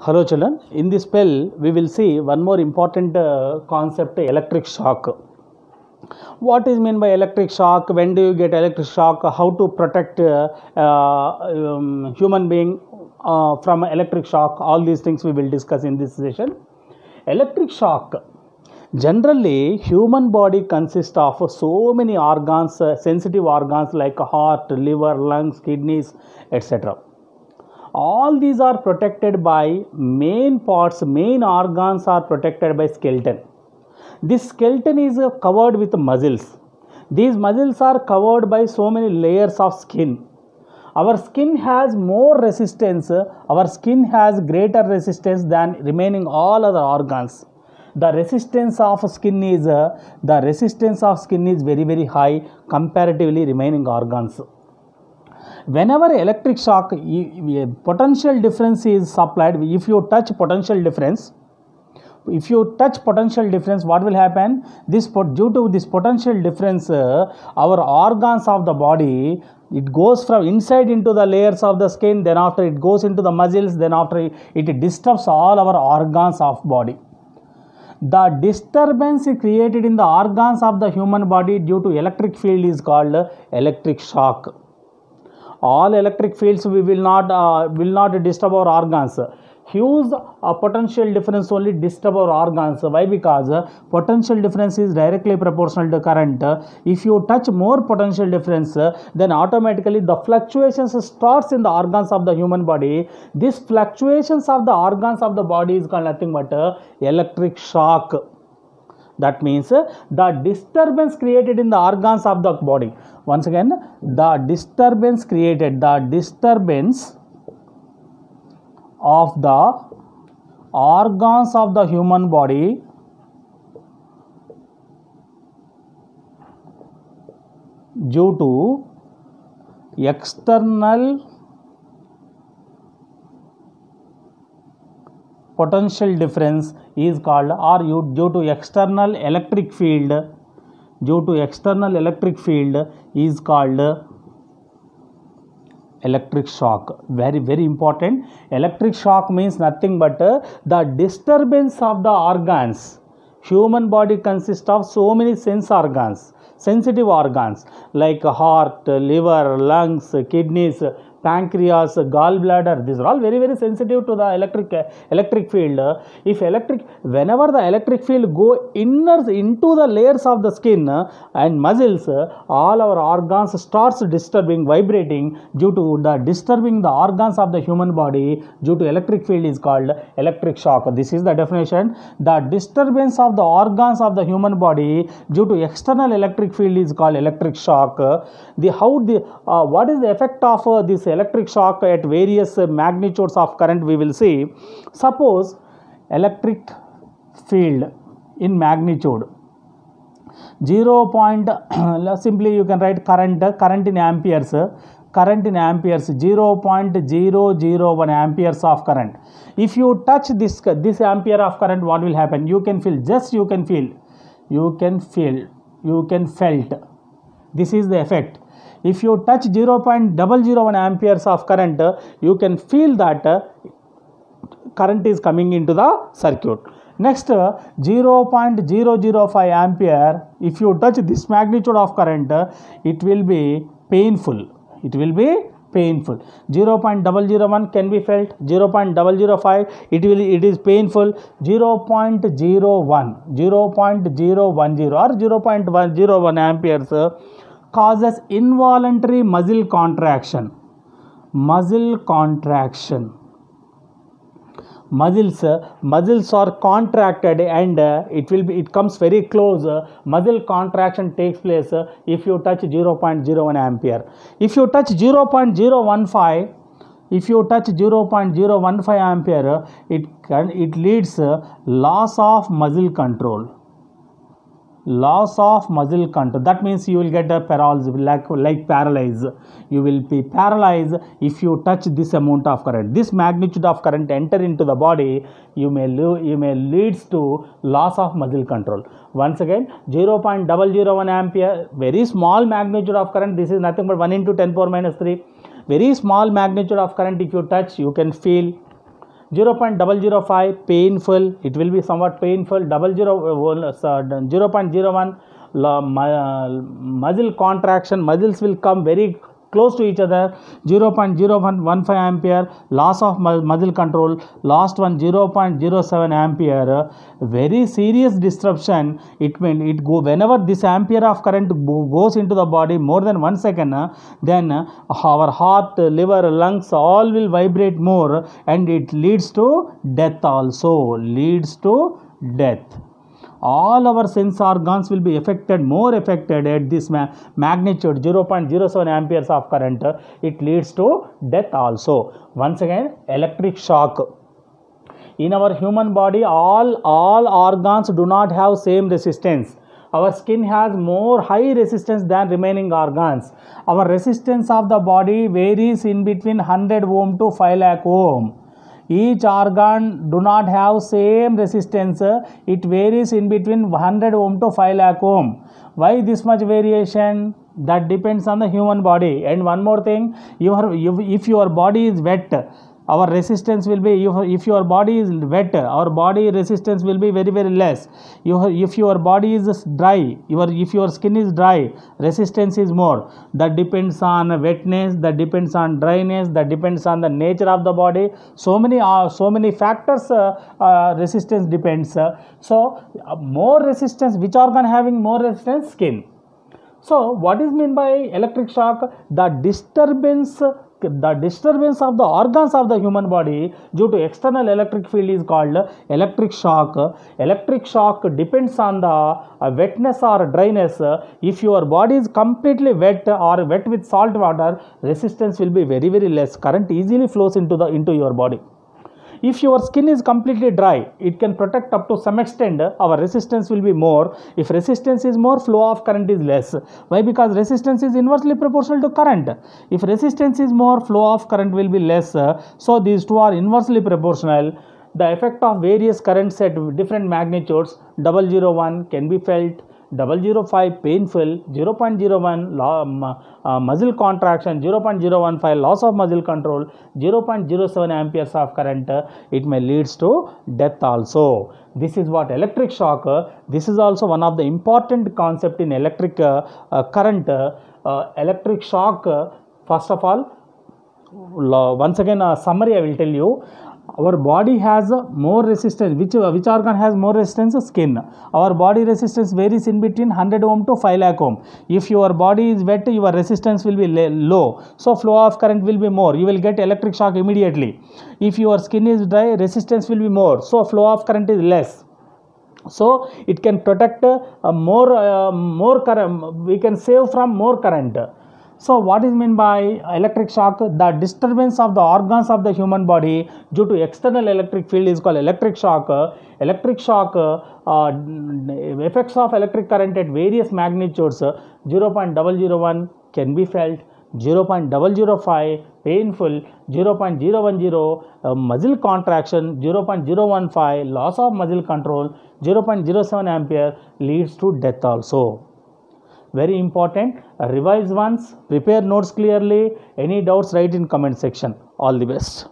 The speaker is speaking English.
Hello children, in this spell we will see one more important concept, electric shock. What is meant by electric shock? When do you get electric shock? How to protect human being from electric shock? All these things we will discuss in this session. Electric shock. Generally, human body consists of so many organs, sensitive organs like heart, liver, lungs, kidneys, etc. All these are protected by main parts, main organs are protected by skeleton. This skeleton is covered with muscles. These muscles are covered by so many layers of skin. Our skin has more resistance, our skin has greater resistance than remaining all other organs. The resistance of skin is very high comparatively remaining organs. Whenever electric shock, potential difference is supplied. If you touch potential difference, what will happen? Due to this potential difference, our organs of the body, it goes from inside into the layers of the skin, then after it goes into the muscles, then after it disturbs all our organs of body. The disturbance created in the organs of the human body due to electric field is called electric shock. All electric fields will not disturb our organs. Huge potential difference only disturb our organs. Why? Because potential difference is directly proportional to current. If you touch more potential difference, then automatically the fluctuations starts in the organs of the human body. These fluctuations of the organs of the body is called nothing but electric shock. That means the disturbance created in the organs of the body. Once again, the disturbance of the organs of the human body due to external potential difference is called, or due to external electric field, is called electric shock. Very important. Electric shock means nothing but the disturbance of the organs. Human body consists of so many sensitive organs like heart, liver, lungs, kidneys, pancreas, gallbladder. These are all very sensitive to the electric field. Whenever the electric field go into the layers of the skin and muscles, all our organs starts disturbing, vibrating due to the disturbing the organs of the human body due to electric field is called electric shock. This is the definition. The disturbance of the organs of the human body due to external electric field is called electric shock. What is the effect of this electric shock at various magnitudes of current we will see. Suppose electric field in magnitude 0. Simply you can write current in amperes. Current in amperes 0.001 amperes of current. If you touch this ampere of current, what will happen? You can feel. This is the effect. If you touch 0.001 amperes of current, you can feel that current is coming into the circuit. Next, 0.005 ampere, if you touch this magnitude of current, it will be painful. 0.001 can be felt. 0.005 it is painful. 0.01 or 0.101 amperes causes involuntary muscle contraction. Muscles are contracted and it comes very close. Muscle contraction takes place if you touch 0.01 ampere. If you touch 0.015 ampere, it leads loss of muscle control. That means you will get a paralysis, like paralyzed. You will be paralyzed if you touch this amount of current. This magnitude of current enter into the body, you may leads to loss of muscle control. Once again, 0.001 ampere, very small magnitude of current. This is nothing but 1 × 10⁻³ Very small magnitude of current, if you touch, you can feel. 0.005 painful, it will be somewhat painful. 0.01 muscle contraction, muscles will come very close to each other. 0.0115 ampere loss of muscle control. Last one 0.07 ampere, very serious disruption. It means it go whenever this ampere of current goes into the body more than 1 second, then our heart, liver, lungs all will vibrate more, and it leads to death also, leads to death. All our sense organs will be affected, more affected at this magnitude 0.07 amperes of current. It leads to death also. Once again, electric shock. In our human body, all organs do not have same resistance. Our skin has more high resistance than remaining organs. Our resistance of the body varies in between 100 ohm to 5 lakh ohm. Each organ do not have same resistance. It varies in between 100 ohm to 5 lakh ohm. Why this much variation? That depends on the human body. And one more thing, if your body is wet, our resistance will be, if your body is wet, our body resistance will be very, very less. If your body is dry, if your skin is dry, resistance is more. That depends on wetness, that depends on dryness, that depends on the nature of the body. So many factors, resistance depends. So more resistance, which organ having more resistance? Skin. So what is meant by electric shock? The disturbance of the organs of the human body due to external electric field is called electric shock. Electric shock depends on the wetness or dryness. If your body is completely wet or wet with salt water, resistance will be very, very less. Current easily flows into your body. If your skin is completely dry, it can protect up to some extent. Our resistance will be more. If resistance is more, flow of current is less. Why? Because resistance is inversely proportional to current. If resistance is more, flow of current will be less. So these two are inversely proportional. The effect of various currents at different magnitudes, 001 can be felt, 005 painful, 0.01 muscle contraction, 0.015 loss of muscle control, 0.07 amperes of current. It may leads to death also. This is what electric shock. This is also one of the important concept in electric current. Electric shock, first of all, once again a summary I will tell you. Our body has more resistance. Which organ has more resistance? Skin. Our body resistance varies in between 100 ohm to 5 lakh ohm. If your body is wet, your resistance will be low. So flow of current will be more. You will get electric shock immediately. If your skin is dry, resistance will be more. So flow of current is less. So it can protect more current. We can save from more current. So what is meant by electric shock? The disturbance of the organs of the human body due to external electric field is called electric shock. Electric shock, effects of electric current at various magnitudes, 0.001 can be felt, 0.005 painful, 0.010 muscle contraction, 0.015 loss of muscle control, 0.07 ampere leads to death also. Very important. Revise once, prepare notes clearly. Any doubts, write in comment section. All the best.